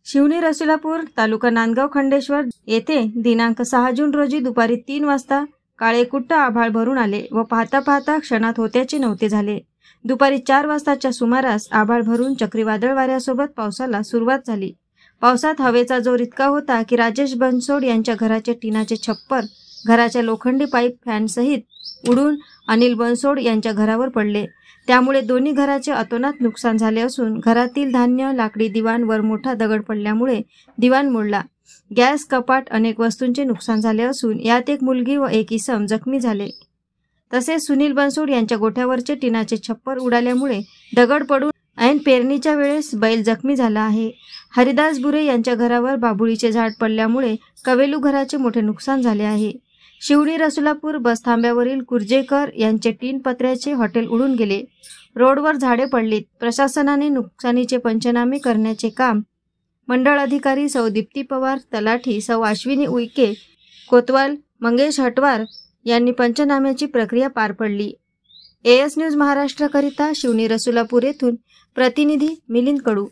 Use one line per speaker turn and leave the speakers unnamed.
शिवणी रसुलापूर तालुका नांदगाव खंडेश्वर येथे दिनांक 6 जून रोजी दुपारी 3 वाजता काळेकुट्ट आभाळ भरून आले व पाहता पाहता क्षणात होत्याचे नव्हते झाले। दुपारी 4 वाजताच्या सुमारास आभाळ भरून चक्रीवादळ वाऱ्यासोबत पावसाला सुरुवात झाली। पावसात हवेचा जोर इतका होता की राजेश बनसोड यांच्या घराचे टिनाचे छप्पर, घराच्या लोखंडी पाईप फॅनसहित उडून अनिल बनसोड यांच्या घरावर पडले। त्यामुळे दोन्ही घराचे अतोनात नुकसान झाले असून घरातील धान्य, लाकडी दिवाण वर मोठा दगड पडल्यामुळे दिवाण मोडला। गॅस, कपाट अनेक वस्तूंचे नुकसान झाले असून यात एक मुलगी व एक इसम जखमी झाले। तसेच सुनील बनसोड यांच्या गोठ्यावरचे टिनाचे छप्पर उडाल्यामुळे दगड पडून ऐन पेरणीच्या वेळेस बैल जखमी झाला आहे। हरिदास बुरे यांच्या घरावर बाभुळीचे झाड पडल्यामुळे कवेलू घराचे मोठे नुकसान झाले आहे। शिवणी रसुलापूर बस थांब्यावरील कुर्जेकर यांचे 3 पत्र्याचे हॉटेल उडून गेले। रोडवर झाडे पडलीत। प्रशासनाने नुकसानीचे पंचनामे करण्याचे काम मंडळ अधिकारी सौ दीप्ती पवार, तलाठी सौ अश्विनी उईके, कोतवाल मंगेश हटवार यांनी पंचनाम्याची प्रक्रिया पार पडली। AS न्यूज महाराष्ट्र करिता शिवणी रसुलापूर येथून प्रतिनिधी मिलिंद कडू।